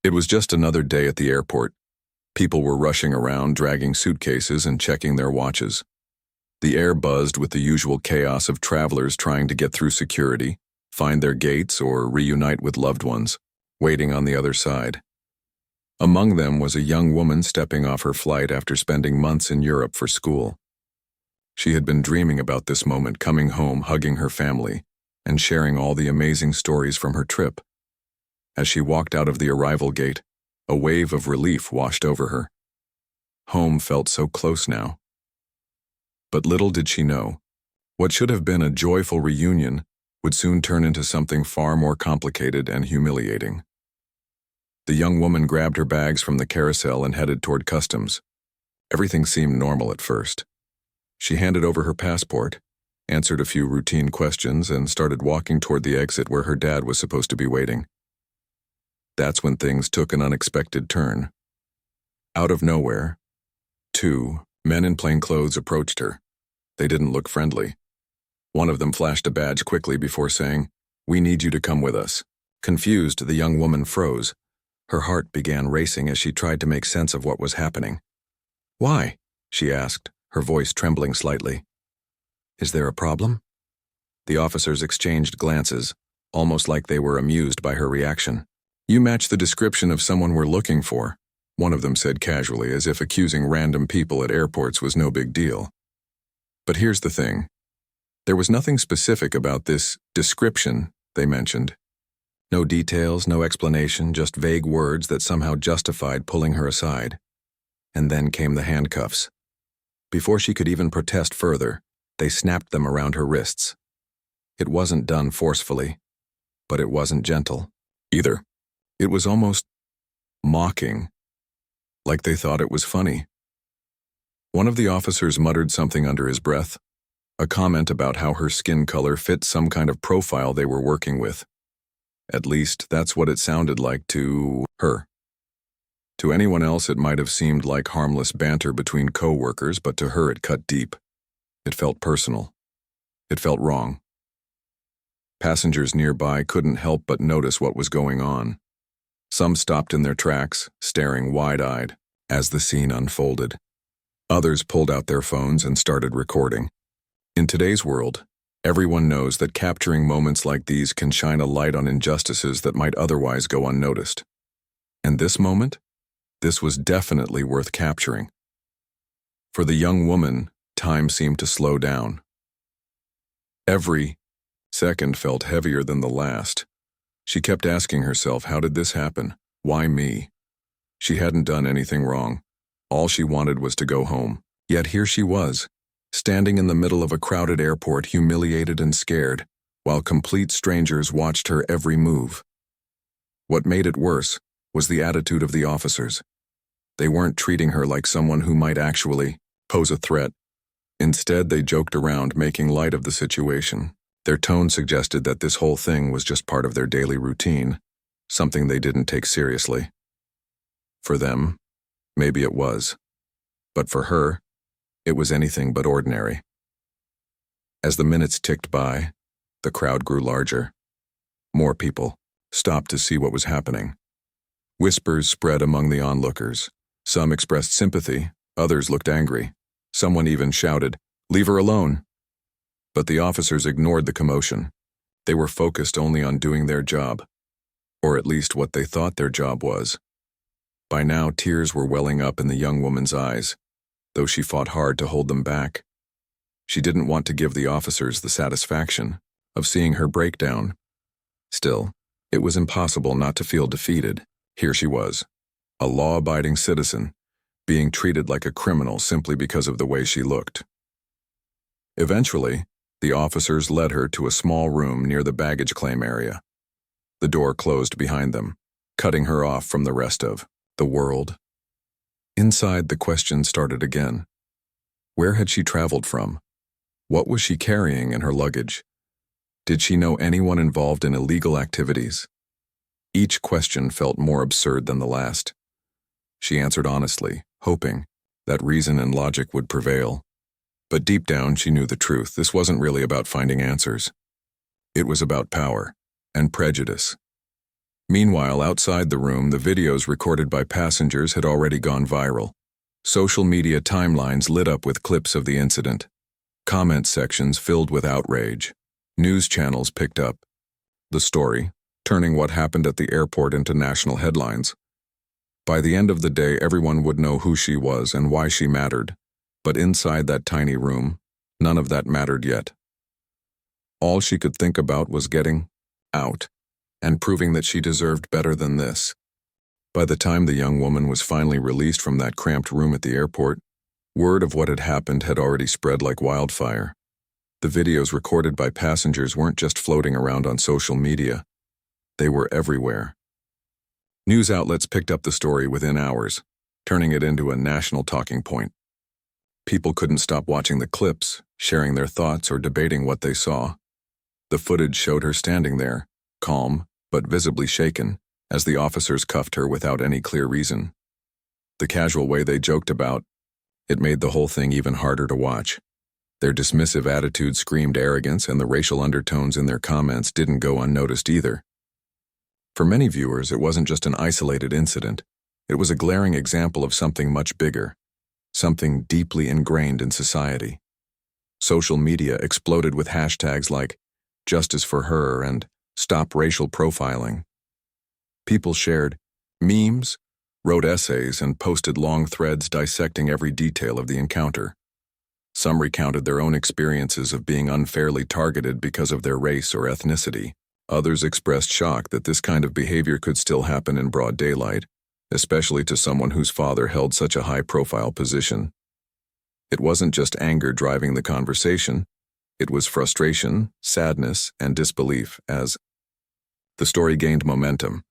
It was just another day at the airport. People were rushing around, dragging suitcases and checking their watches. The air buzzed with the usual chaos of travelers trying to get through security, find their gates, or reunite with loved ones, waiting on the other side. Among them was a young woman stepping off her flight after spending months in Europe for school. She had been dreaming about this moment, coming home, hugging her family, and sharing all the amazing stories from her trip. As she walked out of the arrival gate, a wave of relief washed over her. Home felt so close now. But little did she know, what should have been a joyful reunion would soon turn into something far more complicated and humiliating. The young woman grabbed her bags from the carousel and headed toward customs. Everything seemed normal at first. She handed over her passport, answered a few routine questions, and started walking toward the exit where her dad was supposed to be waiting. That's when things took an unexpected turn. Out of nowhere, two men in plain clothes approached her. They didn't look friendly. One of them flashed a badge quickly before saying, "We need you to come with us." Confused, the young woman froze. Her heart began racing as she tried to make sense of what was happening. "Why?" she asked, her voice trembling slightly. "Is there a problem?" The officers exchanged glances, almost like they were amused by her reaction. "You match the description of someone we're looking for," one of them said casually, as if accusing random people at airports was no big deal. But here's the thing. There was nothing specific about this description they mentioned. No details, no explanation, just vague words that somehow justified pulling her aside. And then came the handcuffs. Before she could even protest further, they snapped them around her wrists. It wasn't done forcefully, but it wasn't gentle either. It was almost mocking, like they thought it was funny. One of the officers muttered something under his breath, a comment about how her skin color fit some kind of profile they were working with. At least, that's what it sounded like to her. To anyone else, it might have seemed like harmless banter between co-workers, but to her it cut deep. It felt personal. It felt wrong. Passengers nearby couldn't help but notice what was going on. Some stopped in their tracks, staring wide-eyed as the scene unfolded. Others pulled out their phones and started recording. In today's world, everyone knows that capturing moments like these can shine a light on injustices that might otherwise go unnoticed. And this moment? This was definitely worth capturing. For the young woman, time seemed to slow down. Every second felt heavier than the last. She kept asking herself, how did this happen? Why me? She hadn't done anything wrong. All she wanted was to go home. Yet here she was, standing in the middle of a crowded airport, humiliated and scared, while complete strangers watched her every move. What made it worse was the attitude of the officers. They weren't treating her like someone who might actually pose a threat. Instead, they joked around, making light of the situation. Their tone suggested that this whole thing was just part of their daily routine, something they didn't take seriously. For them, maybe it was. But for her, it was anything but ordinary. As the minutes ticked by, the crowd grew larger. More people stopped to see what was happening. Whispers spread among the onlookers. Some expressed sympathy, others looked angry. Someone even shouted, "Leave her alone!" But the officers ignored the commotion. They were focused only on doing their job, or at least what they thought their job was. By now, tears were welling up in the young woman's eyes, though she fought hard to hold them back. She didn't want to give the officers the satisfaction of seeing her breakdown. Still, it was impossible not to feel defeated. Here she was, a law-abiding citizen, being treated like a criminal simply because of the way she looked. Eventually, the officers led her to a small room near the baggage claim area. The door closed behind them, cutting her off from the rest of the world. Inside, the question started again. Where had she traveled from? What was she carrying in her luggage? Did she know anyone involved in illegal activities? Each question felt more absurd than the last. She answered honestly, hoping that reason and logic would prevail. But deep down, she knew the truth. This wasn't really about finding answers. It was about power and prejudice. Meanwhile, outside the room, the videos recorded by passengers had already gone viral. Social media timelines lit up with clips of the incident. Comment sections filled with outrage. News channels picked up the story, turning what happened at the airport into national headlines. By the end of the day, everyone would know who she was and why she mattered. But inside that tiny room, none of that mattered yet. All she could think about was getting out and proving that she deserved better than this. By the time the young woman was finally released from that cramped room at the airport, word of what had happened had already spread like wildfire. The videos recorded by passengers weren't just floating around on social media. They were everywhere. News outlets picked up the story within hours, turning it into a national talking point. People couldn't stop watching the clips, sharing their thoughts or debating what they saw. The footage showed her standing there, calm but visibly shaken, as the officers cuffed her without any clear reason. The casual way they joked about it made the whole thing even harder to watch. Their dismissive attitude screamed arrogance, and the racial undertones in their comments didn't go unnoticed either. For many viewers, it wasn't just an isolated incident. It was a glaring example of something much bigger, something deeply ingrained in society. Social media exploded with hashtags like "Justice for Her" and "Stop Racial Profiling." People shared memes, wrote essays, and posted long threads dissecting every detail of the encounter. Some recounted their own experiences of being unfairly targeted because of their race or ethnicity. Others expressed shock that this kind of behavior could still happen in broad daylight, especially to someone whose father held such a high-profile position. It wasn't just anger driving the conversation. It was frustration, sadness, and disbelief as the story gained momentum.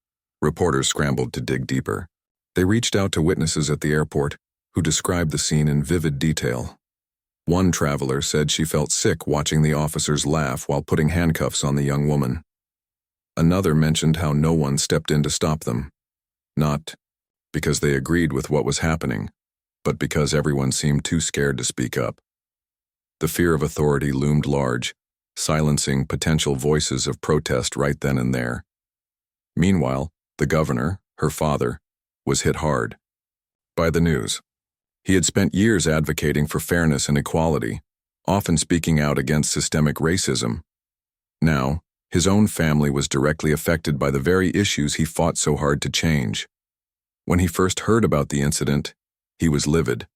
Reporters scrambled to dig deeper. They reached out to witnesses at the airport, who described the scene in vivid detail. One traveler said she felt sick watching the officers laugh while putting handcuffs on the young woman. Another mentioned how no one stepped in to stop them, not because they agreed with what was happening, but because everyone seemed too scared to speak up. The fear of authority loomed large, silencing potential voices of protest right then and there. Meanwhile, the governor, her father, was hit hard by the news. He had spent years advocating for fairness and equality, often speaking out against systemic racism. Now, his own family was directly affected by the very issues he fought so hard to change. When he first heard about the incident, he was livid.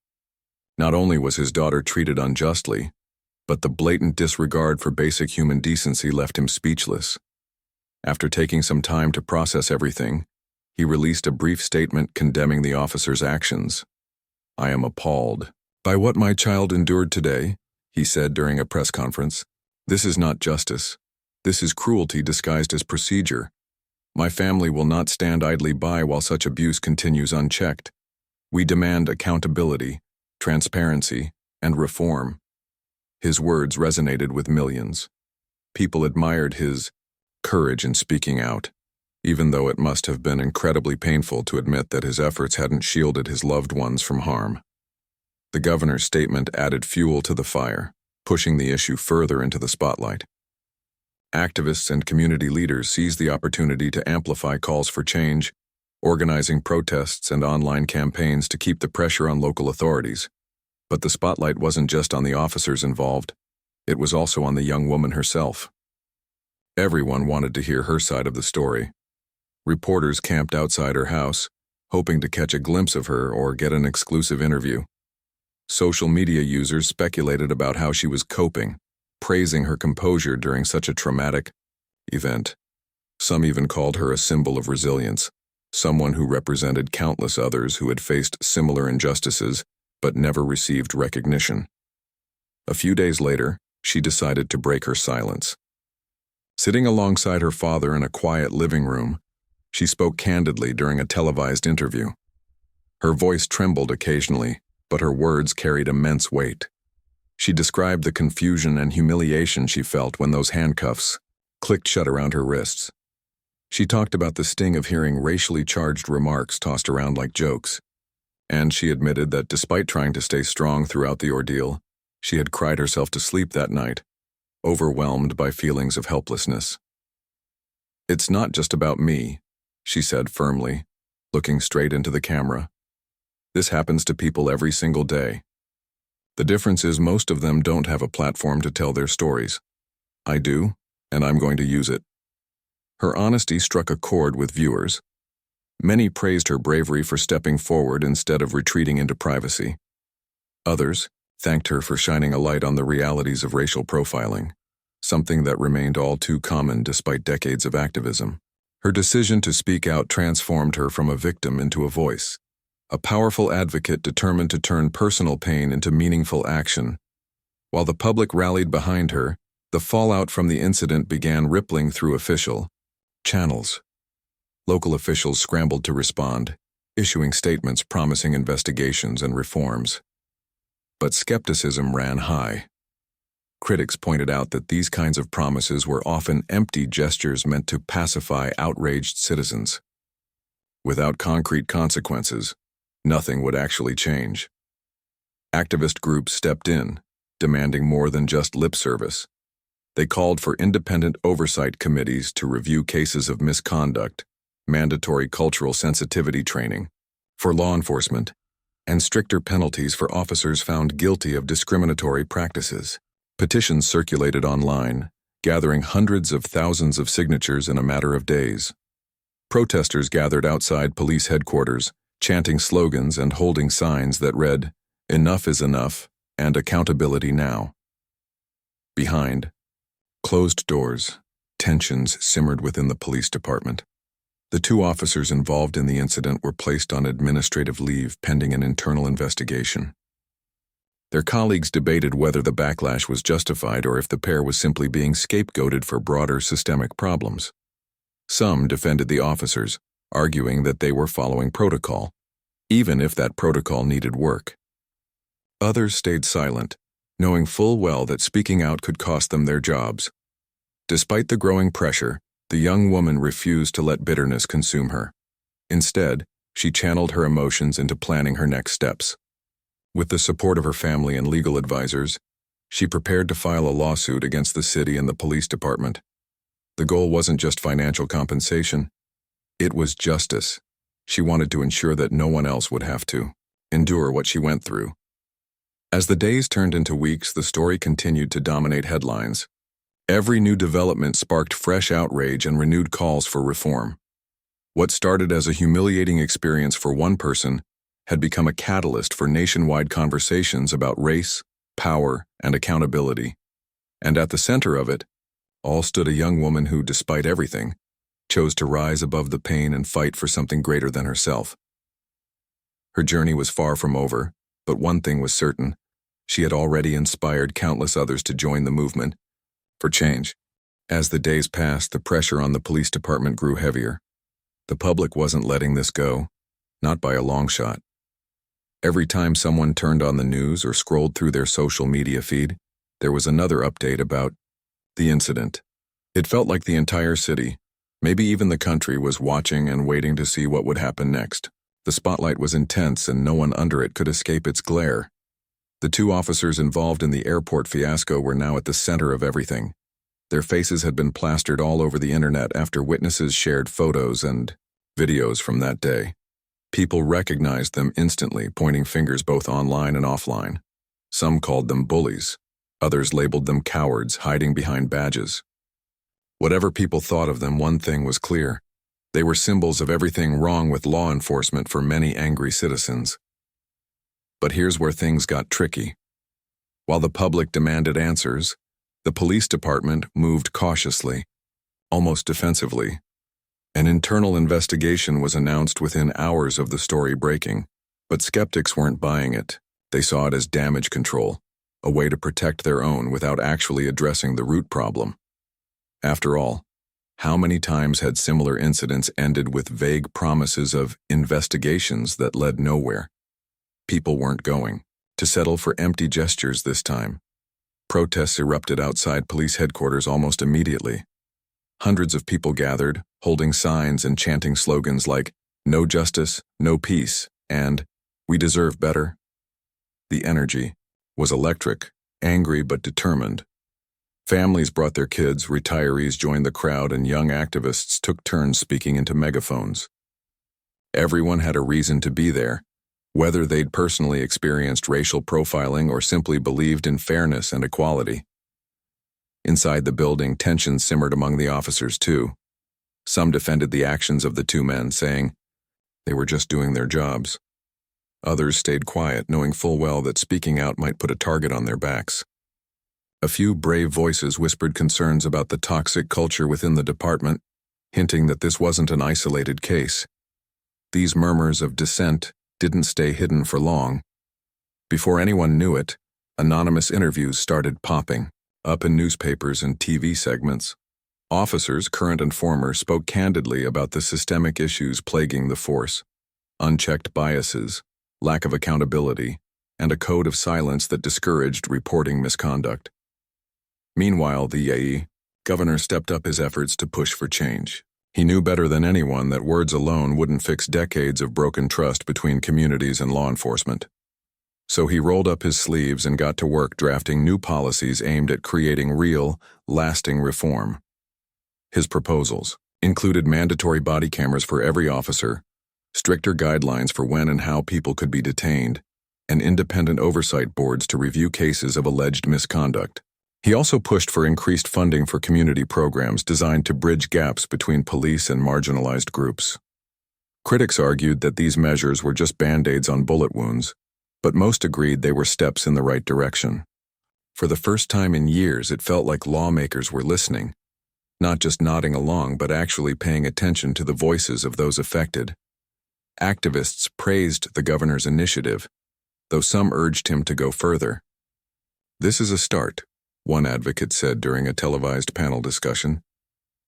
Not only was his daughter treated unjustly, but the blatant disregard for basic human decency left him speechless. After taking some time to process everything, he released a brief statement condemning the officer's actions. "I am appalled by what my child endured today," he said during a press conference. "This is not justice. This is cruelty disguised as procedure. My family will not stand idly by while such abuse continues unchecked. We demand accountability, transparency, and reform." His words resonated with millions. People admired his courage in speaking out, even though it must have been incredibly painful to admit that his efforts hadn't shielded his loved ones from harm. The governor's statement added fuel to the fire, pushing the issue further into the spotlight. Activists and community leaders seized the opportunity to amplify calls for change, organizing protests and online campaigns to keep the pressure on local authorities. But the spotlight wasn't just on the officers involved, it was also on the young woman herself. Everyone wanted to hear her side of the story. Reporters camped outside her house, hoping to catch a glimpse of her or get an exclusive interview. Social media users speculated about how she was coping, praising her composure during such a traumatic event. Some even called her a symbol of resilience, someone who represented countless others who had faced similar injustices but never received recognition. A few days later, she decided to break her silence. Sitting alongside her father in a quiet living room, she spoke candidly during a televised interview. Her voice trembled occasionally, but her words carried immense weight. She described the confusion and humiliation she felt when those handcuffs clicked shut around her wrists. She talked about the sting of hearing racially charged remarks tossed around like jokes, and she admitted that despite trying to stay strong throughout the ordeal, she had cried herself to sleep that night, overwhelmed by feelings of helplessness. "It's not just about me," she said firmly, looking straight into the camera. This happens to people every single day. The difference is most of them don't have a platform to tell their stories. I do, and I'm going to use it. Her honesty struck a chord with viewers. Many praised her bravery for stepping forward instead of retreating into privacy. Others thanked her for shining a light on the realities of racial profiling, something that remained all too common despite decades of activism. Her decision to speak out transformed her from a victim into a voice, a powerful advocate determined to turn personal pain into meaningful action. While the public rallied behind her, the fallout from the incident began rippling through official channels. Local officials scrambled to respond, issuing statements promising investigations and reforms. But skepticism ran high. Critics pointed out that these kinds of promises were often empty gestures meant to pacify outraged citizens. Without concrete consequences, nothing would actually change. Activist groups stepped in, demanding more than just lip service. They called for independent oversight committees to review cases of misconduct, mandatory cultural sensitivity training for law enforcement, and stricter penalties for officers found guilty of discriminatory practices. Petitions circulated online, gathering hundreds of thousands of signatures in a matter of days. Protesters gathered outside police headquarters, chanting slogans and holding signs that read, "Enough is enough," and "Accountability now." Behind closed doors, tensions simmered within the police department. The 2 officers involved in the incident were placed on administrative leave pending an internal investigation. Their colleagues debated whether the backlash was justified or if the pair was simply being scapegoated for broader systemic problems. Some defended the officers, arguing that they were following protocol, even if that protocol needed work. Others stayed silent, knowing full well that speaking out could cost them their jobs. Despite the growing pressure, the young woman refused to let bitterness consume her. Instead, she channeled her emotions into planning her next steps. With the support of her family and legal advisors, she prepared to file a lawsuit against the city and the police department. The goal wasn't just financial compensation. It was justice. She wanted to ensure that no one else would have to endure what she went through. As the days turned into weeks, the story continued to dominate headlines. Every new development sparked fresh outrage and renewed calls for reform. What started as a humiliating experience for one person had become a catalyst for nationwide conversations about race, power, and accountability. And at the center of it, all stood a young woman who, despite everything, chose to rise above the pain and fight for something greater than herself. Her journey was far from over, but one thing was certain: she had already inspired countless others to join the movement for change. As the days passed, the pressure on the police department grew heavier. The public wasn't letting this go, not by a long shot. Every time someone turned on the news or scrolled through their social media feed, there was another update about the incident. It felt like the entire city, maybe even the country, was watching and waiting to see what would happen next. The spotlight was intense and no one under it could escape its glare. The 2 officers involved in the airport fiasco were now at the center of everything. Their faces had been plastered all over the internet after witnesses shared photos and videos from that day. People recognized them instantly, pointing fingers both online and offline. Some called them bullies. Others labeled them cowards, hiding behind badges. Whatever people thought of them, one thing was clear: they were symbols of everything wrong with law enforcement for many angry citizens. But here's where things got tricky. While the public demanded answers, the police department moved cautiously, almost defensively. An internal investigation was announced within hours of the story breaking, but skeptics weren't buying it. They saw it as damage control, a way to protect their own without actually addressing the root problem. After all, how many times had similar incidents ended with vague promises of investigations that led nowhere? People weren't going to settle for empty gestures this time. Protests erupted outside police headquarters almost immediately. Hundreds of people gathered, holding signs and chanting slogans like "No justice, no peace," and "We deserve better." The energy was electric, angry but determined. Families brought their kids, retirees joined the crowd, and young activists took turns speaking into megaphones. Everyone had a reason to be there, whether they'd personally experienced racial profiling or simply believed in fairness and equality. Inside the building, tension simmered among the officers too. Some defended the actions of the two men, saying they were just doing their jobs. Others stayed quiet, knowing full well that speaking out might put a target on their backs. A few brave voices whispered concerns about the toxic culture within the department, hinting that this wasn't an isolated case. These murmurs of dissent didn't stay hidden for long. Before anyone knew it, anonymous interviews started popping up in newspapers and TV segments. Officers, current and former, spoke candidly about the systemic issues plaguing the force: unchecked biases, lack of accountability, and a code of silence that discouraged reporting misconduct. Meanwhile, the governor stepped up his efforts to push for change. He knew better than anyone that words alone wouldn't fix decades of broken trust between communities and law enforcement. So he rolled up his sleeves and got to work drafting new policies aimed at creating real, lasting reform. His proposals included mandatory body cameras for every officer, stricter guidelines for when and how people could be detained, and independent oversight boards to review cases of alleged misconduct. He also pushed for increased funding for community programs designed to bridge gaps between police and marginalized groups. Critics argued that these measures were just band-aids on bullet wounds, but most agreed they were steps in the right direction. For the first time in years, it felt like lawmakers were listening, not just nodding along but actually paying attention to the voices of those affected. Activists praised the governor's initiative, though some urged him to go further. "This is a start," one advocate said during a televised panel discussion,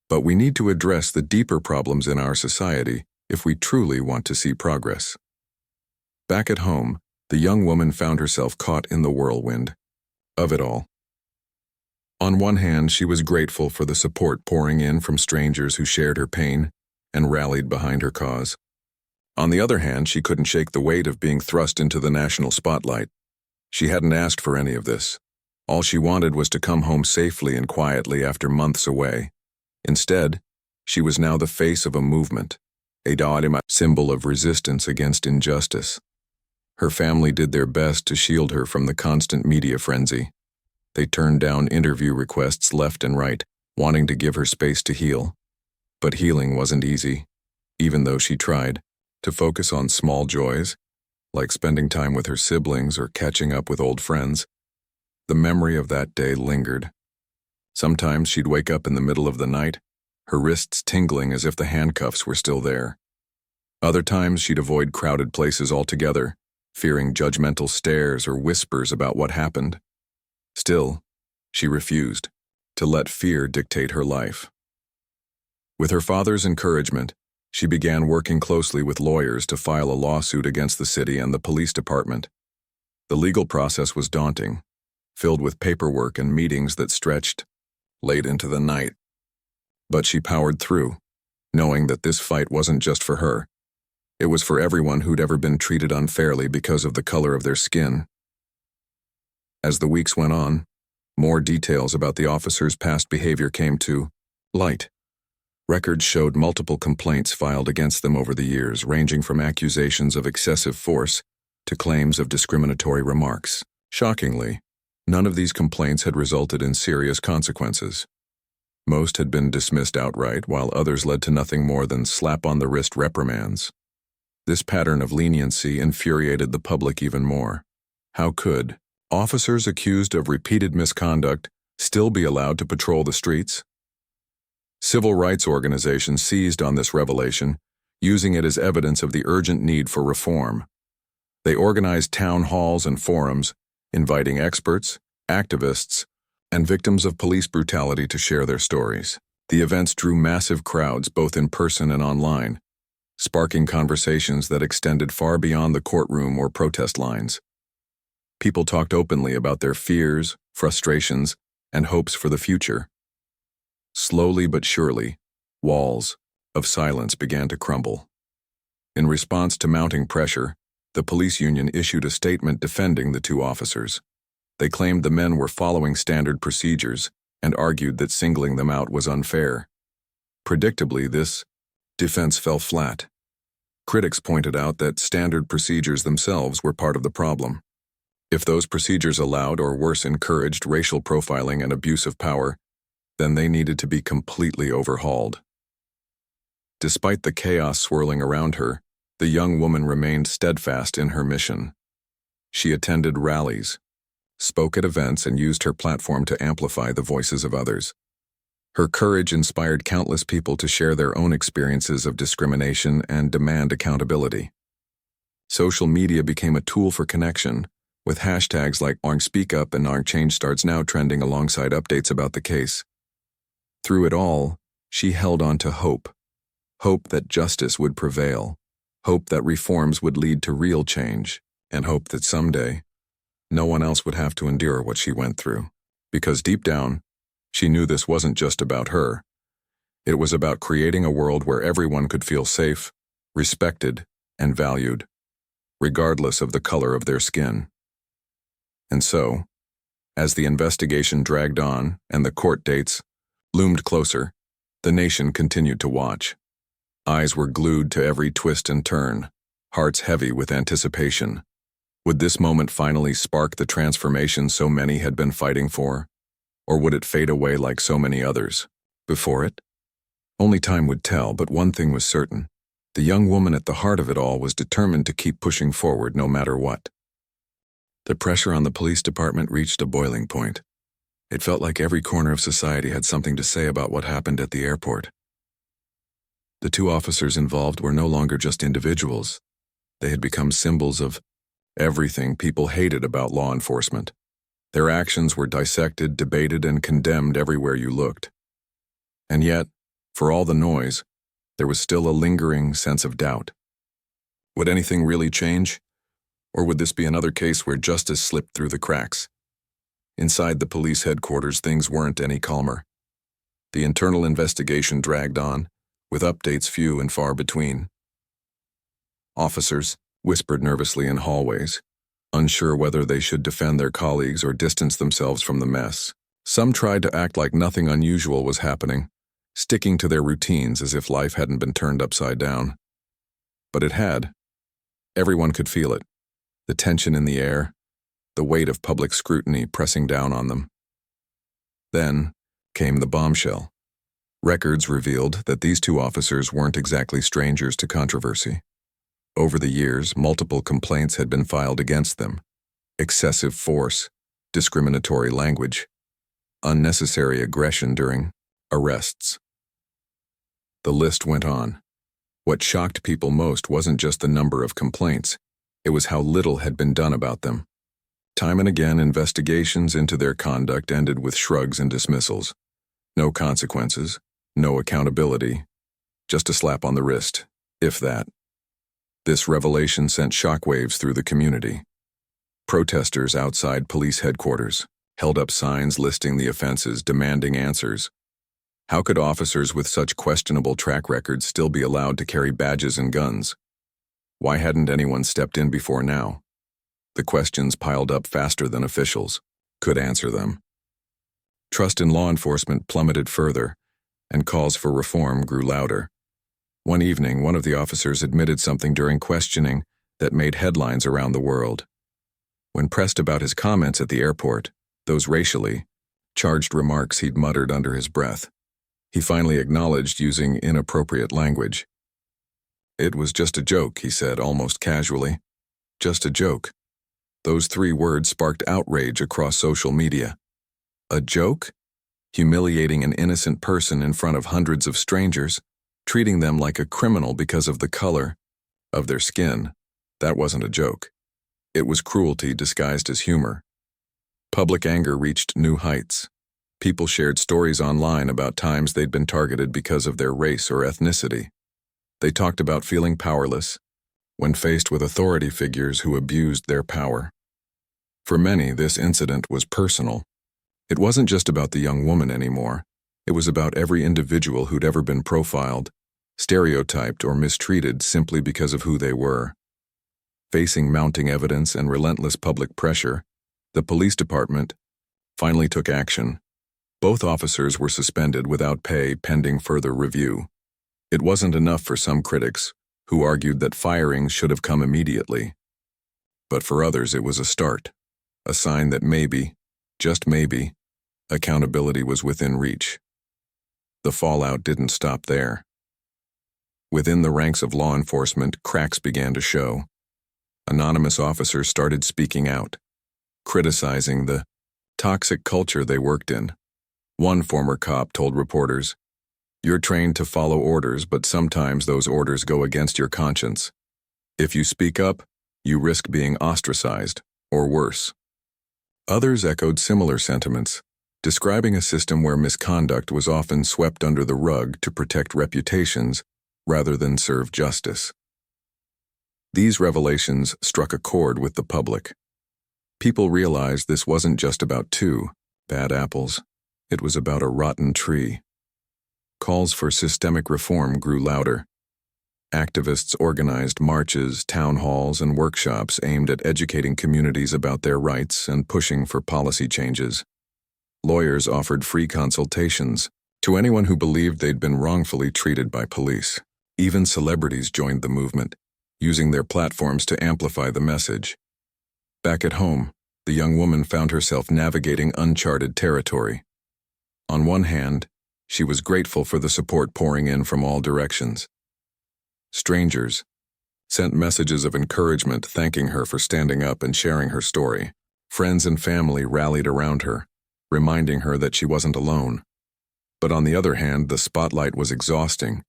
"but we need to address the deeper problems in our society if we truly want to see progress." Back at home, the young woman found herself caught in the whirlwind of it all. On one hand, she was grateful for the support pouring in from strangers who shared her pain and rallied behind her cause. On the other hand, she couldn't shake the weight of being thrust into the national spotlight. She hadn't asked for any of this. All she wanted was to come home safely and quietly after months away. Instead, she was now the face of a movement, a symbol of resistance against injustice. Her family did their best to shield her from the constant media frenzy. They turned down interview requests left and right, wanting to give her space to heal. But healing wasn't easy, even though she tried to focus on small joys, like spending time with her siblings or catching up with old friends. The memory of that day lingered. Sometimes she'd wake up in the middle of the night, her wrists tingling as if the handcuffs were still there. Other times she'd avoid crowded places altogether, fearing judgmental stares or whispers about what happened. Still, she refused to let fear dictate her life. With her father's encouragement, she began working closely with lawyers to file a lawsuit against the city and the police department. The legal process was daunting, filled with paperwork and meetings that stretched late into the night. But she powered through, knowing that this fight wasn't just for her. It was for everyone who'd ever been treated unfairly because of the color of their skin. As the weeks went on, more details about the officer's past behavior came to light. Records showed multiple complaints filed against them over the years, ranging from accusations of excessive force to claims of discriminatory remarks. Shockingly, none of these complaints had resulted in serious consequences. Most had been dismissed outright, while others led to nothing more than slap-on-the-wrist reprimands. This pattern of leniency infuriated the public even more. How could officers accused of repeated misconduct still be allowed to patrol the streets? Civil rights organizations seized on this revelation, using it as evidence of the urgent need for reform. They organized town halls and forums, inviting experts, activists, and victims of police brutality to share their stories. The events drew massive crowds both in person and online, sparking conversations that extended far beyond the courtroom or protest lines. People talked openly about their fears, frustrations, and hopes for the future. Slowly but surely, walls of silence began to crumble. In response to mounting pressure, the police union issued a statement defending the two officers. They claimed the men were following standard procedures and argued that singling them out was unfair. Predictably, this defense fell flat. Critics pointed out that standard procedures themselves were part of the problem. If those procedures allowed or worse encouraged racial profiling and abuse of power, then they needed to be completely overhauled. Despite the chaos swirling around her, the young woman remained steadfast in her mission. She attended rallies, spoke at events, and used her platform to amplify the voices of others. Her courage inspired countless people to share their own experiences of discrimination and demand accountability. Social media became a tool for connection, with hashtags like #OurSpeakUp and #OurChangeStarts now trending alongside updates about the case. Through it all, she held on to hope. Hope that justice would prevail, hope that reforms would lead to real change, and hope that someday, no one else would have to endure what she went through. Because deep down, she knew this wasn't just about her. It was about creating a world where everyone could feel safe, respected, and valued, regardless of the color of their skin. And so, as the investigation dragged on and the court dates loomed closer, the nation continued to watch. Eyes were glued to every twist and turn, hearts heavy with anticipation. Would this moment finally spark the transformation so many had been fighting for? Or would it fade away like so many others before it? Only time would tell, but one thing was certain. The young woman at the heart of it all was determined to keep pushing forward no matter what. The pressure on the police department reached a boiling point. It felt like every corner of society had something to say about what happened at the airport. The two officers involved were no longer just individuals. They had become symbols of everything people hated about law enforcement. Their actions were dissected, debated, and condemned everywhere you looked. And yet, for all the noise, there was still a lingering sense of doubt. Would anything really change? Or would this be another case where justice slipped through the cracks? Inside the police headquarters, things weren't any calmer. The internal investigation dragged on, with updates few and far between. Officers whispered nervously in hallways, unsure whether they should defend their colleagues or distance themselves from the mess. Some tried to act like nothing unusual was happening, sticking to their routines as if life hadn't been turned upside down. But it had. Everyone could feel it. The tension in the air, the weight of public scrutiny pressing down on them. Then came the bombshell. Records revealed that these two officers weren't exactly strangers to controversy. Over the years, multiple complaints had been filed against them. Excessive force, discriminatory language, unnecessary aggression during arrests. The list went on. What shocked people most wasn't just the number of complaints, it was how little had been done about them. Time and again, investigations into their conduct ended with shrugs and dismissals. No consequences, no accountability, just a slap on the wrist, if that. This revelation sent shockwaves through the community. Protesters outside police headquarters held up signs listing the offenses, demanding answers. How could officers with such questionable track records still be allowed to carry badges and guns? Why hadn't anyone stepped in before now? The questions piled up faster than officials could answer them. Trust in law enforcement plummeted further, and calls for reform grew louder. One evening, one of the officers admitted something during questioning that made headlines around the world. When pressed about his comments at the airport, those racially charged remarks he'd muttered under his breath, he finally acknowledged using inappropriate language. "It was just a joke," he said almost casually. "Just a joke." Those 3 words sparked outrage across social media. A joke? Humiliating an innocent person in front of hundreds of strangers, treating them like a criminal because of the color of their skin. That wasn't a joke. It was cruelty disguised as humor. Public anger reached new heights. People shared stories online about times they'd been targeted because of their race or ethnicity. They talked about feeling powerless when faced with authority figures who abused their power. For many, this incident was personal. It wasn't just about the young woman anymore. It was about every individual who'd ever been profiled, stereotyped, or mistreated simply because of who they were. Facing mounting evidence and relentless public pressure, the police department finally took action. Both officers were suspended without pay pending further review. It wasn't enough for some critics, who argued that firings should have come immediately. But for others it was a start, a sign that maybe, just maybe, accountability was within reach. The fallout didn't stop there. Within the ranks of law enforcement, cracks began to show. Anonymous officers started speaking out, criticizing the toxic culture they worked in. One former cop told reporters, "You're trained to follow orders, but sometimes those orders go against your conscience. If you speak up, you risk being ostracized, or worse." Others echoed similar sentiments, describing a system where misconduct was often swept under the rug to protect reputations rather than serve justice. These revelations struck a chord with the public. People realized this wasn't just about two bad apples. It was about a rotten tree. Calls for systemic reform grew louder. Activists organized marches, town halls, and workshops aimed at educating communities about their rights and pushing for policy changes. Lawyers offered free consultations to anyone who believed they'd been wrongfully treated by police. Even celebrities joined the movement, using their platforms to amplify the message. Back at home, the young woman found herself navigating uncharted territory. On one hand, she was grateful for the support pouring in from all directions. Strangers sent messages of encouragement thanking her for standing up and sharing her story. Friends and family rallied around her, reminding her that she wasn't alone. But on the other hand, the spotlight was exhausting.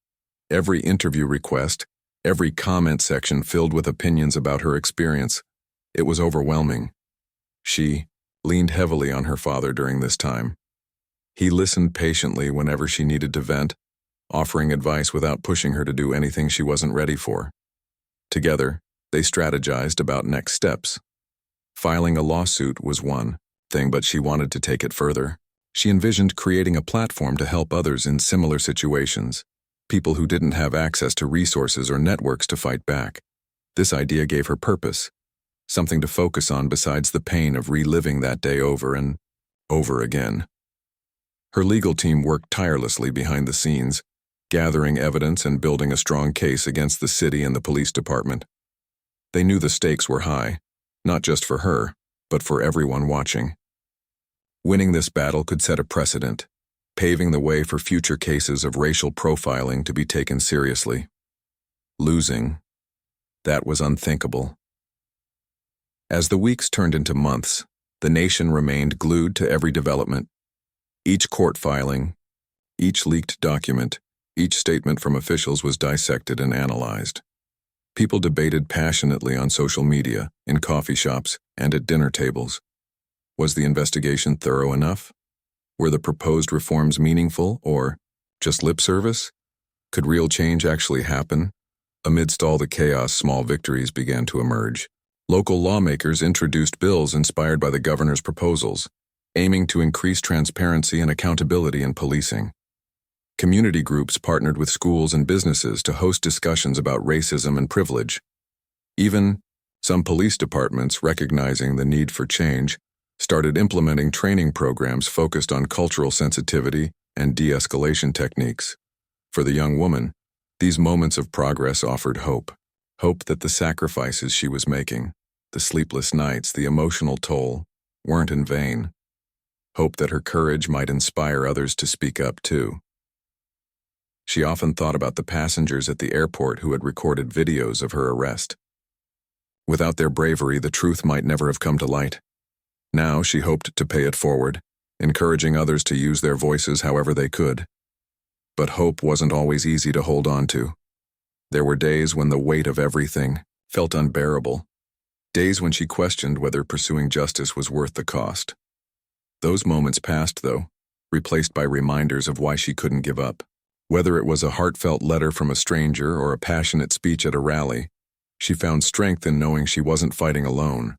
Every interview request, every comment section filled with opinions about her experience. It was overwhelming. She leaned heavily on her father during this time. He listened patiently whenever she needed to vent, offering advice without pushing her to do anything she wasn't ready for. Together, they strategized about next steps. Filing a lawsuit was one thing, but she wanted to take it further. She envisioned creating a platform to help others in similar situations, people who didn't have access to resources or networks to fight back. This idea gave her purpose, something to focus on besides the pain of reliving that day over and over again. Her legal team worked tirelessly behind the scenes, gathering evidence and building a strong case against the city and the police department. They knew the stakes were high, not just for her, but for everyone watching. Winning this battle could set a precedent, paving the way for future cases of racial profiling to be taken seriously. Losing, that was unthinkable. As the weeks turned into months, the nation remained glued to every development. Each court filing, each leaked document, each statement from officials was dissected and analyzed. People debated passionately on social media, in coffee shops, and at dinner tables. Was the investigation thorough enough? Were the proposed reforms meaningful, or just lip service? Could real change actually happen? Amidst all the chaos, small victories began to emerge. Local lawmakers introduced bills inspired by the governor's proposals, aiming to increase transparency and accountability in policing. Community groups partnered with schools and businesses to host discussions about racism and privilege. Even some police departments, recognizing the need for change, started implementing training programs focused on cultural sensitivity and de-escalation techniques. For the young woman, these moments of progress offered hope. Hope that the sacrifices she was making, the sleepless nights, the emotional toll, weren't in vain. Hope that her courage might inspire others to speak up too. She often thought about the passengers at the airport who had recorded videos of her arrest. Without their bravery, the truth might never have come to light. Now she hoped to pay it forward, encouraging others to use their voices however they could. But hope wasn't always easy to hold on to. There were days when the weight of everything felt unbearable. Days when she questioned whether pursuing justice was worth the cost. Those moments passed, though, replaced by reminders of why she couldn't give up. Whether it was a heartfelt letter from a stranger or a passionate speech at a rally, she found strength in knowing she wasn't fighting alone.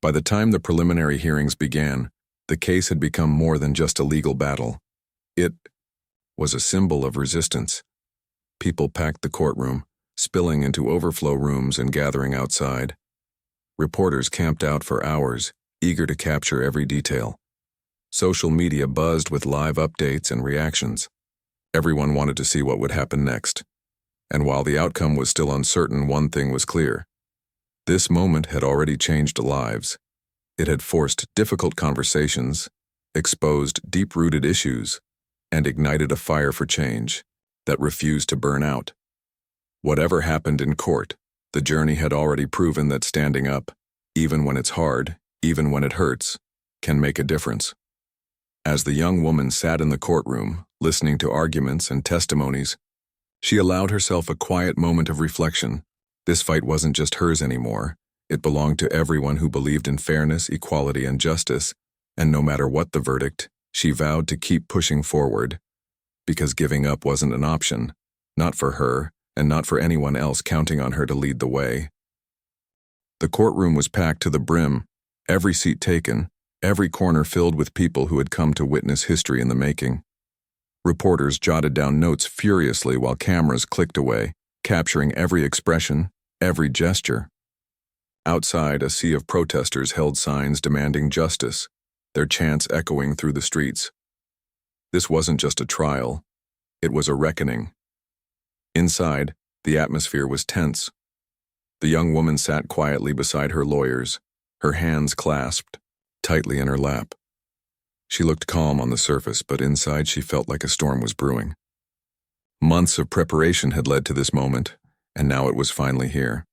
By the time the preliminary hearings began, the case had become more than just a legal battle. It was a symbol of resistance. People packed the courtroom, spilling into overflow rooms and gathering outside. Reporters camped out for hours, eager to capture every detail. Social media buzzed with live updates and reactions. Everyone wanted to see what would happen next. And while the outcome was still uncertain, one thing was clear. This moment had already changed lives. It had forced difficult conversations, exposed deep-rooted issues, and ignited a fire for change that refused to burn out. Whatever happened in court, the journey had already proven that standing up, even when it's hard, even when it hurts, can make a difference. As the young woman sat in the courtroom, listening to arguments and testimonies, she allowed herself a quiet moment of reflection. This fight wasn't just hers anymore. It belonged to everyone who believed in fairness, equality, and justice, and no matter what the verdict, she vowed to keep pushing forward, because giving up wasn't an option, not for her, and not for anyone else counting on her to lead the way. The courtroom was packed to the brim, every seat taken, every corner filled with people who had come to witness history in the making. Reporters jotted down notes furiously while cameras clicked away, capturing every expression, every gesture. Outside, a sea of protesters held signs demanding justice, their chants echoing through the streets. This wasn't just a trial, it was a reckoning. Inside, the atmosphere was tense. The young woman sat quietly beside her lawyers, her hands clasped tightly in her lap. She looked calm on the surface, but inside she felt like a storm was brewing. Months of preparation had led to this moment, and now it was finally here.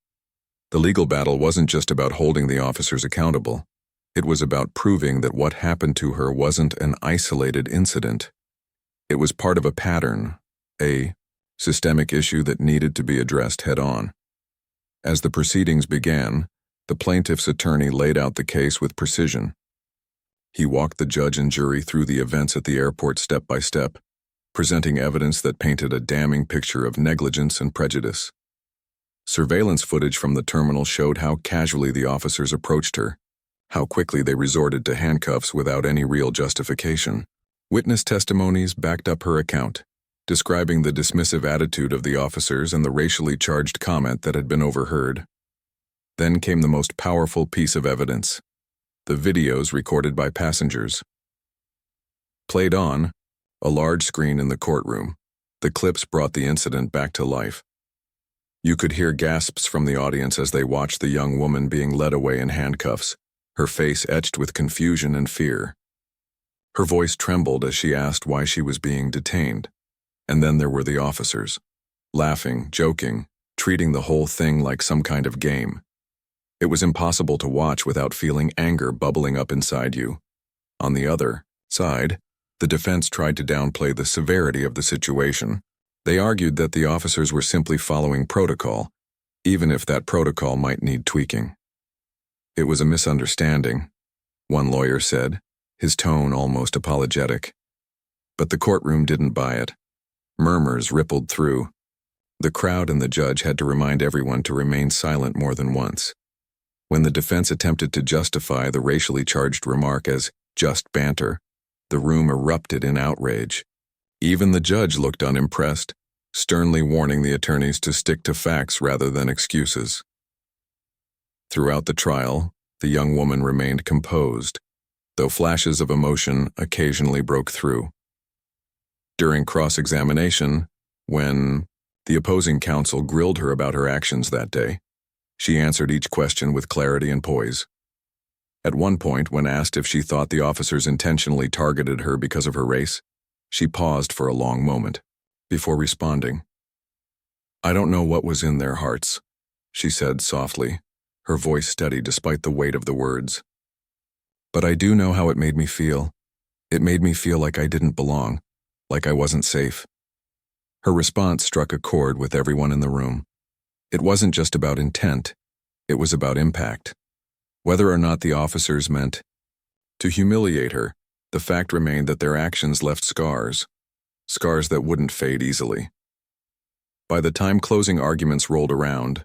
The legal battle wasn't just about holding the officers accountable. It was about proving that what happened to her wasn't an isolated incident. It was part of a pattern, a systemic issue that needed to be addressed head-on. As the proceedings began, the plaintiff's attorney laid out the case with precision. He walked the judge and jury through the events at the airport step by step, presenting evidence that painted a damning picture of negligence and prejudice. Surveillance footage from the terminal showed how casually the officers approached her, how quickly they resorted to handcuffs without any real justification. Witness testimonies backed up her account, describing the dismissive attitude of the officers and the racially charged comment that had been overheard. Then came the most powerful piece of evidence: the videos recorded by passengers. Played on a large screen in the courtroom, the clips brought the incident back to life. You could hear gasps from the audience as they watched the young woman being led away in handcuffs, her face etched with confusion and fear. Her voice trembled as she asked why she was being detained. And then there were the officers, laughing, joking, treating the whole thing like some kind of game. It was impossible to watch without feeling anger bubbling up inside you. On the other side, the defense tried to downplay the severity of the situation. They argued that the officers were simply following protocol, even if that protocol might need tweaking. It was a misunderstanding, one lawyer said, his tone almost apologetic. But the courtroom didn't buy it. Murmurs rippled through. The crowd and the judge had to remind everyone to remain silent more than once. When the defense attempted to justify the racially charged remark as just banter, the room erupted in outrage. Even the judge looked unimpressed, sternly warning the attorneys to stick to facts rather than excuses. Throughout the trial, the young woman remained composed, though flashes of emotion occasionally broke through. During cross-examination, when the opposing counsel grilled her about her actions that day, she answered each question with clarity and poise. At one point, when asked if she thought the officers intentionally targeted her because of her race, she paused for a long moment before responding. "I don't know what was in their hearts," she said softly, her voice steady despite the weight of the words. "But I do know how it made me feel. It made me feel like I didn't belong, like I wasn't safe." Her response struck a chord with everyone in the room. It wasn't just about intent, it was about impact. Whether or not the officers meant to humiliate her, the fact remained that their actions left scars that wouldn't fade easily. By the time closing arguments rolled around,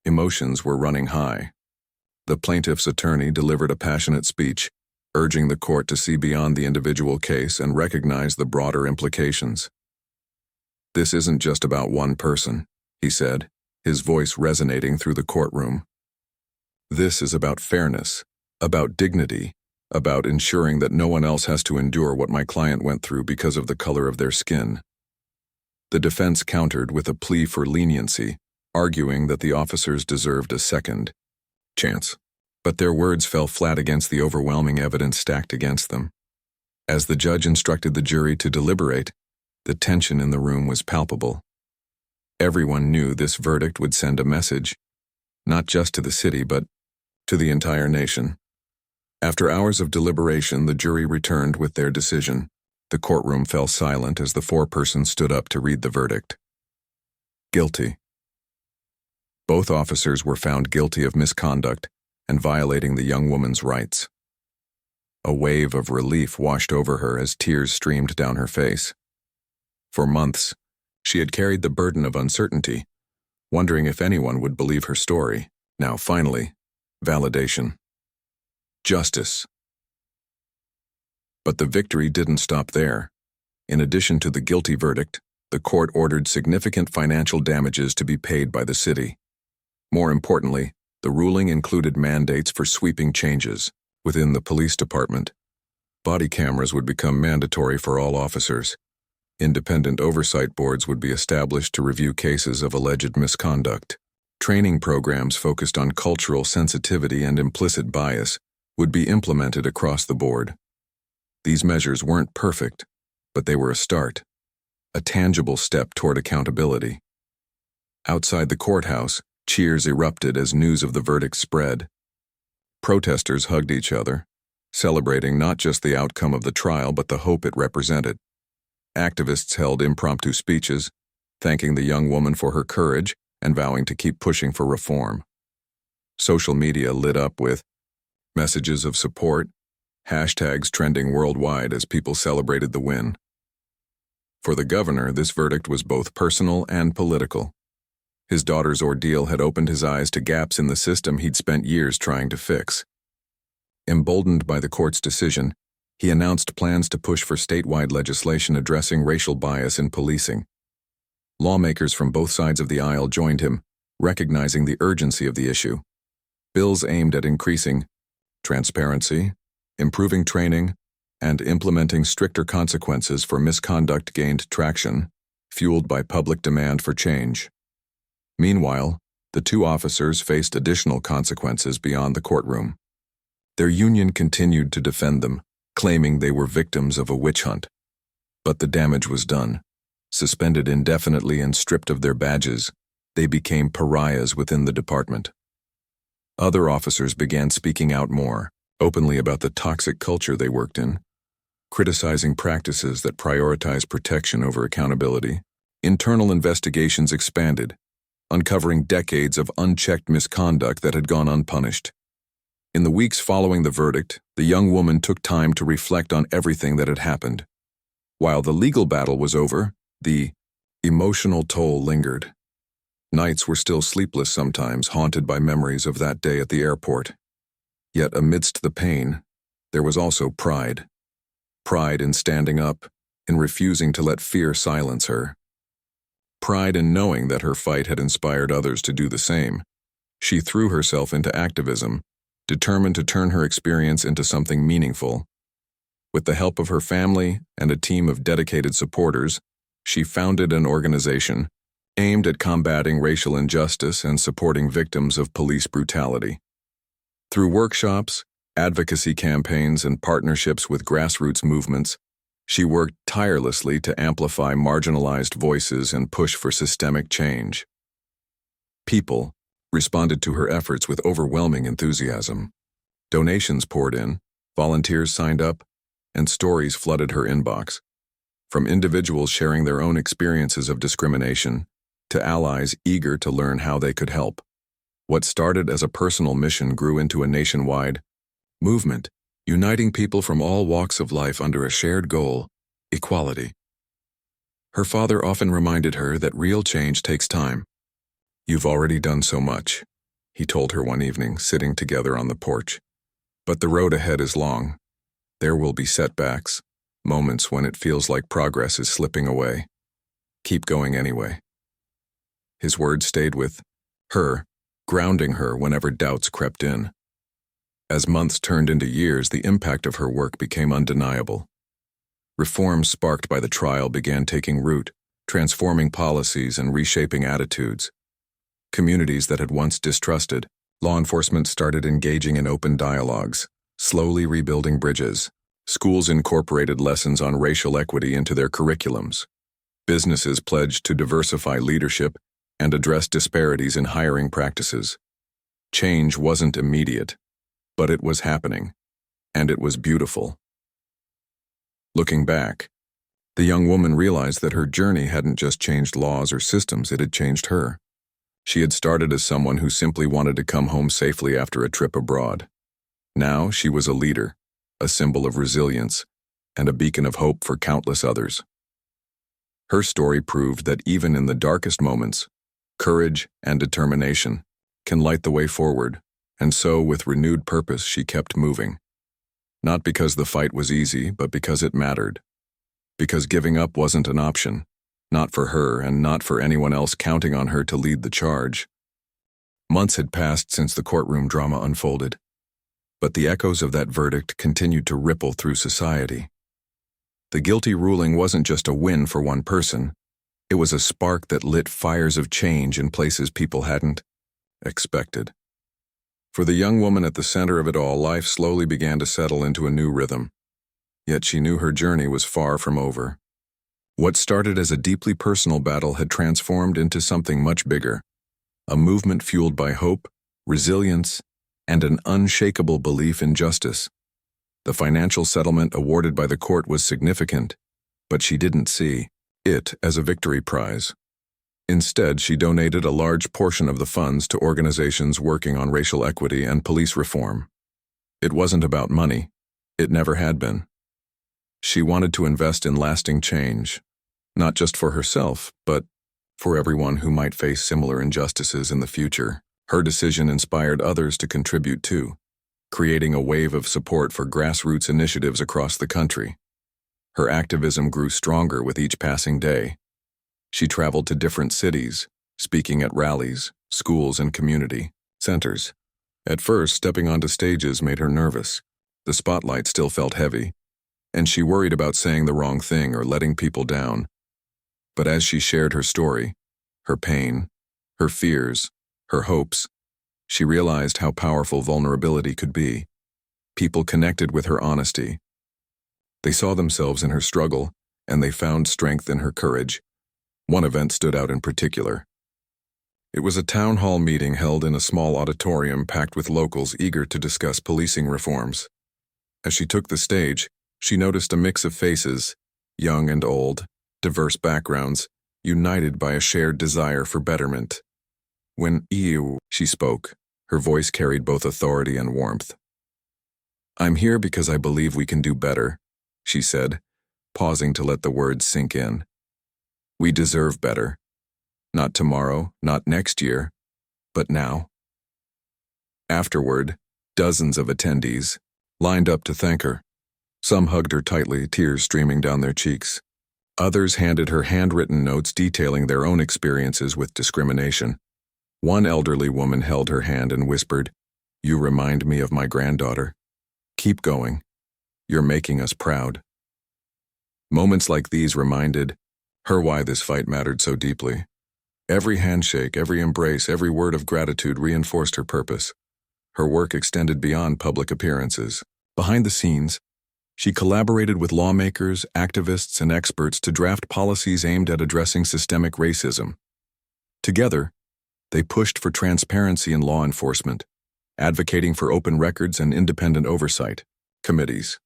emotions were running high. The plaintiff's attorney delivered a passionate speech, urging the court to see beyond the individual case and recognize the broader implications. "This isn't just about one person," he said, his voice resonating through the courtroom. "This is about fairness, about dignity, about ensuring that no one else has to endure what my client went through because of the color of their skin. The defense countered with a plea for leniency, arguing that the officers deserved a second chance. But their words fell flat against the overwhelming evidence stacked against them. As the judge instructed the jury to deliberate, the tension in the room was palpable. Everyone knew this verdict would send a message, not just to the city, but to the entire nation. After hours of deliberation, the jury returned with their decision. The courtroom fell silent as the foreperson stood up to read the verdict. Guilty. Both officers were found guilty of misconduct and violating the young woman's rights. A wave of relief washed over her as tears streamed down her face. For months, she had carried the burden of uncertainty, wondering if anyone would believe her story. Now, finally, validation. Justice. But the victory didn't stop there. In addition to the guilty verdict, the court ordered significant financial damages to be paid by the city. More importantly, the ruling included mandates for sweeping changes within the police department. Body cameras would become mandatory for all officers. Independent oversight boards would be established to review cases of alleged misconduct. Training programs focused on cultural sensitivity and implicit bias would be implemented across the board. These measures weren't perfect, but they were a start, a tangible step toward accountability. Outside the courthouse, cheers erupted as news of the verdict spread. Protesters hugged each other, celebrating not just the outcome of the trial but the hope it represented. Activists held impromptu speeches, thanking the young woman for her courage and vowing to keep pushing for reform. Social media lit up with messages of support, hashtags trending worldwide as people celebrated the win. For the governor, this verdict was both personal and political. His daughter's ordeal had opened his eyes to gaps in the system he'd spent years trying to fix. Emboldened by the court's decision, he announced plans to push for statewide legislation addressing racial bias in policing. Lawmakers from both sides of the aisle joined him, recognizing the urgency of the issue. Bills aimed at increasing transparency, improving training, and implementing stricter consequences for misconduct gained traction, fueled by public demand for change. Meanwhile, the two officers faced additional consequences beyond the courtroom. Their union continued to defend them, claiming they were victims of a witch hunt. But the damage was done. Suspended indefinitely and stripped of their badges, they became pariahs within the department. Other officers began speaking out more, openly about the toxic culture they worked in, criticizing practices that prioritize protection over accountability. Internal investigations expanded, uncovering decades of unchecked misconduct that had gone unpunished. In the weeks following the verdict, the young woman took time to reflect on everything that had happened. While the legal battle was over, the emotional toll lingered. Nights were still sleepless sometimes, haunted by memories of that day at the airport. Yet amidst the pain, there was also pride. Pride in standing up, in refusing to let fear silence her. Pride in knowing that her fight had inspired others to do the same. She threw herself into activism, determined to turn her experience into something meaningful. With the help of her family and a team of dedicated supporters, she founded an organization aimed at combating racial injustice and supporting victims of police brutality. Through workshops, advocacy campaigns, and partnerships with grassroots movements, she worked tirelessly to amplify marginalized voices and push for systemic change. People responded to her efforts with overwhelming enthusiasm. Donations poured in, volunteers signed up, and stories flooded her inbox. From individuals sharing their own experiences of discrimination to allies eager to learn how they could help. What started as a personal mission grew into a nationwide movement, uniting people from all walks of life under a shared goal: equality. Her father often reminded her that real change takes time. "You've already done so much," he told her one evening, sitting together on the porch. "But the road ahead is long. There will be setbacks, moments when it feels like progress is slipping away. Keep going anyway." His words stayed with her, grounding her whenever doubts crept in. As months turned into years, the impact of her work became undeniable. Reforms sparked by the trial began taking root, transforming policies and reshaping attitudes. Communities that had once distrusted, law enforcement started engaging in open dialogues, slowly rebuilding bridges. Schools incorporated lessons on racial equity into their curriculums. Businesses pledged to diversify leadership and address disparities in hiring practices. Change wasn't immediate, but it was happening, and it was beautiful. Looking back, the young woman realized that her journey hadn't just changed laws or systems, it had changed her. She had started as someone who simply wanted to come home safely after a trip abroad. Now she was a leader, a symbol of resilience, and a beacon of hope for countless others. Her story proved that even in the darkest moments, courage and determination can light the way forward, and so with renewed purpose she kept moving. Not because the fight was easy, but because it mattered. Because giving up wasn't an option, not for her and not for anyone else counting on her to lead the charge. Months had passed since the courtroom drama unfolded, but the echoes of that verdict continued to ripple through society. The guilty ruling wasn't just a win for one person, it was a spark that lit fires of change in places people hadn't expected. For the young woman at the center of it all, life slowly began to settle into a new rhythm. Yet she knew her journey was far from over. What started as a deeply personal battle had transformed into something much bigger, a movement fueled by hope, resilience, and an unshakable belief in justice. The financial settlement awarded by the court was significant, but she didn't see it as a victory prize. Instead, she donated a large portion of the funds to organizations working on racial equity and police reform. It wasn't about money. It never had been. She wanted to invest in lasting change, not just for herself, but for everyone who might face similar injustices in the future. Her decision inspired others to contribute too, creating a wave of support for grassroots initiatives across the country. Her activism grew stronger with each passing day. She traveled to different cities, speaking at rallies, schools, and community centers. At first, stepping onto stages made her nervous. The spotlight still felt heavy, and she worried about saying the wrong thing or letting people down. But as she shared her story, her pain, her fears, her hopes, she realized how powerful vulnerability could be. People connected with her honesty. They saw themselves in her struggle, and they found strength in her courage. One event stood out in particular. It was a town hall meeting held in a small auditorium packed with locals eager to discuss policing reforms. As she took the stage, she noticed a mix of faces, young and old, diverse backgrounds, united by a shared desire for betterment. When she spoke, her voice carried both authority and warmth. "I'm here because I believe we can do better," she said, pausing to let the words sink in. "We deserve better. Not tomorrow, not next year, but now." Afterward, dozens of attendees lined up to thank her. Some hugged her tightly, tears streaming down their cheeks. Others handed her handwritten notes detailing their own experiences with discrimination. One elderly woman held her hand and whispered, "You remind me of my granddaughter. Keep going. You're making us proud." Moments like these reminded her why this fight mattered so deeply. Every handshake, every embrace, every word of gratitude reinforced her purpose. Her work extended beyond public appearances. Behind the scenes, she collaborated with lawmakers, activists, and experts to draft policies aimed at addressing systemic racism. Together, they pushed for transparency in law enforcement, advocating for open records and independent oversight. Committees.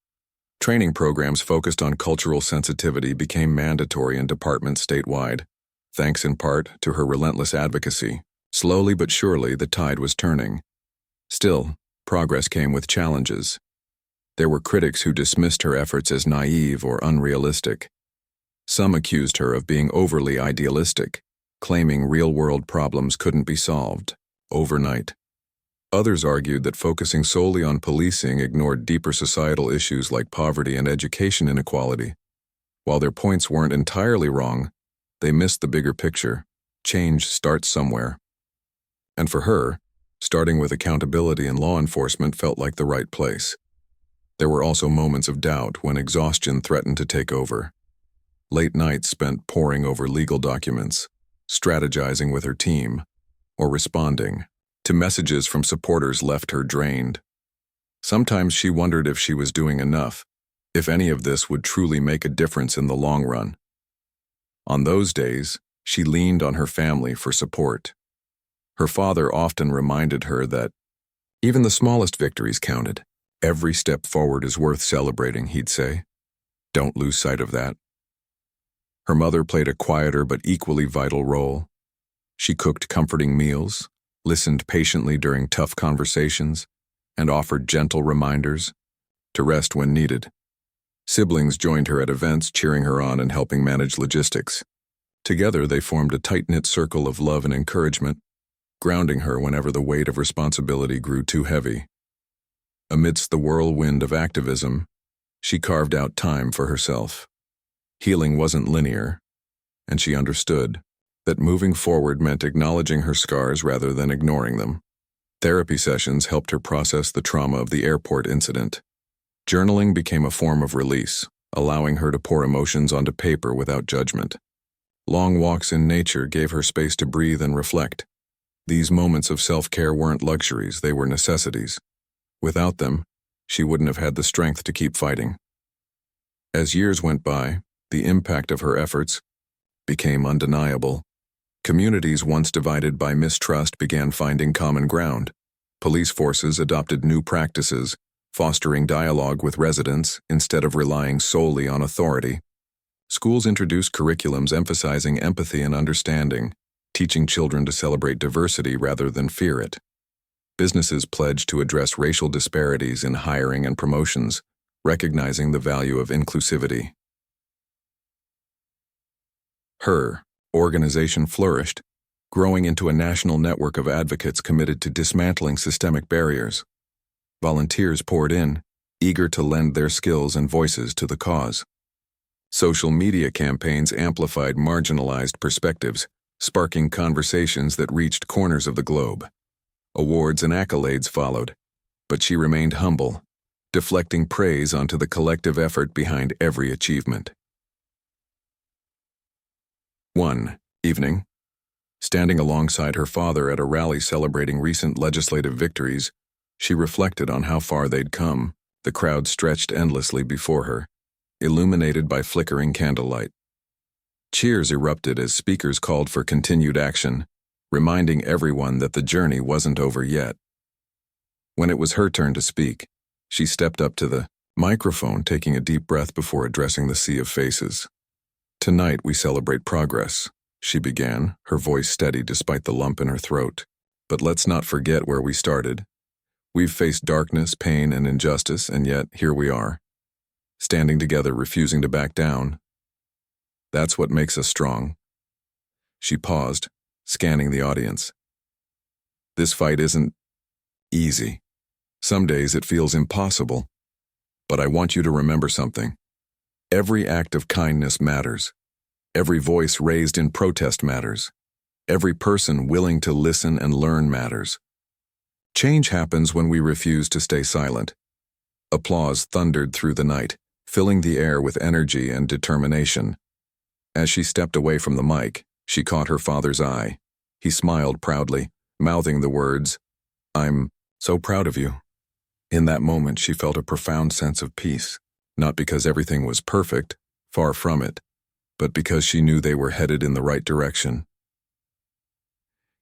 Training programs focused on cultural sensitivity became mandatory in departments statewide, thanks in part to her relentless advocacy. Slowly but surely, the tide was turning. Still, progress came with challenges. There were critics who dismissed her efforts as naive or unrealistic. Some accused her of being overly idealistic, claiming real-world problems couldn't be solved overnight. Others argued that focusing solely on policing ignored deeper societal issues like poverty and education inequality. While their points weren't entirely wrong, they missed the bigger picture. Change starts somewhere. And for her, Starting with accountability and law enforcement felt like the right place. There were also moments of doubt when exhaustion threatened to take over. Late nights spent poring over legal documents, strategizing with her team, or responding to messages from supporters left her drained. Sometimes she wondered if she was doing enough, if any of this would truly make a difference in the long run. On those days, she leaned on her family for support. Her father often reminded her that even the smallest victories counted. Every step forward is worth celebrating, he'd say. Don't lose sight of that. Her mother played a quieter but equally vital role. She cooked comforting meals, listened patiently during tough conversations, and offered gentle reminders to rest when needed. Siblings joined her at events, cheering her on and helping manage logistics. Together, they formed a tight-knit circle of love and encouragement, grounding her whenever the weight of responsibility grew too heavy. Amidst the whirlwind of activism, she carved out time for herself. Healing wasn't linear, and she understood that moving forward meant acknowledging her scars rather than ignoring them. Therapy sessions helped her process the trauma of the airport incident. Journaling became a form of release, allowing her to pour emotions onto paper without judgment. Long walks in nature gave her space to breathe and reflect. These moments of self-care weren't luxuries, they were necessities. Without them, she wouldn't have had the strength to keep fighting. As years went by, the impact of her efforts became undeniable. Communities once divided by mistrust began finding common ground. Police forces adopted new practices, fostering dialogue with residents instead of relying solely on authority. Schools introduced curriculums emphasizing empathy and understanding, teaching children to celebrate diversity rather than fear it. Businesses pledged to address racial disparities in hiring and promotions, recognizing the value of inclusivity. Her organization flourished, growing into a national network of advocates committed to dismantling systemic barriers. Volunteers poured in, eager to lend their skills and voices to the cause. Social media campaigns amplified marginalized perspectives, sparking conversations that reached corners of the globe. Awards and accolades followed, but she remained humble, deflecting praise onto the collective effort behind every achievement. One evening, standing alongside her father at a rally celebrating recent legislative victories, she reflected on how far they'd come. The crowd stretched endlessly before her, illuminated by flickering candlelight. Cheers erupted as speakers called for continued action, reminding everyone that the journey wasn't over yet. When it was her turn to speak, she stepped up to the microphone, taking a deep breath before addressing the sea of faces. Tonight we celebrate progress, she began, her voice steady despite the lump in her throat. But let's not forget where we started. We've faced darkness, pain, and injustice, and yet here we are, standing together, refusing to back down. That's what makes us strong. She paused, scanning the audience. This fight isn't easy. Some days it feels impossible. But I want you to remember something. Every act of kindness matters. Every voice raised in protest matters. Every person willing to listen and learn matters. Change happens when we refuse to stay silent. Applause thundered through the night, filling the air with energy and determination. As she stepped away from the mic, she caught her father's eye. He smiled proudly, mouthing the words, "I'm so proud of you." In that moment, she felt a profound sense of peace, not because everything was perfect, far from it, but because she knew they were headed in the right direction.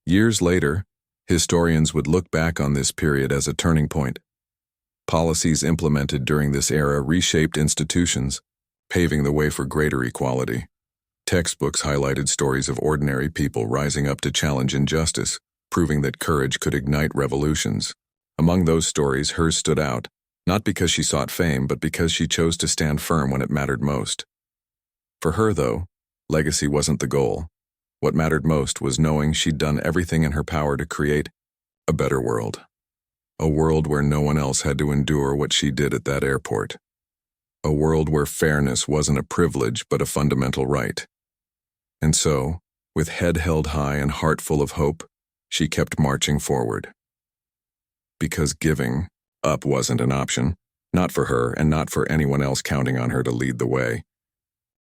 Years later, historians would look back on this period as a turning point. Policies implemented during this era reshaped institutions, paving the way for greater equality. Textbooks highlighted stories of ordinary people rising up to challenge injustice, proving that courage could ignite revolutions. Among those stories, hers stood out, not because she sought fame, but because she chose to stand firm when it mattered most. For her, though, legacy wasn't the goal. What mattered most was knowing she'd done everything in her power to create a better world. A world where no one else had to endure what she did at that airport. A world where fairness wasn't a privilege but a fundamental right. And so, with head held high and heart full of hope, she kept marching forward. because giving up wasn't an option, not for her and not for anyone else counting on her to lead the way.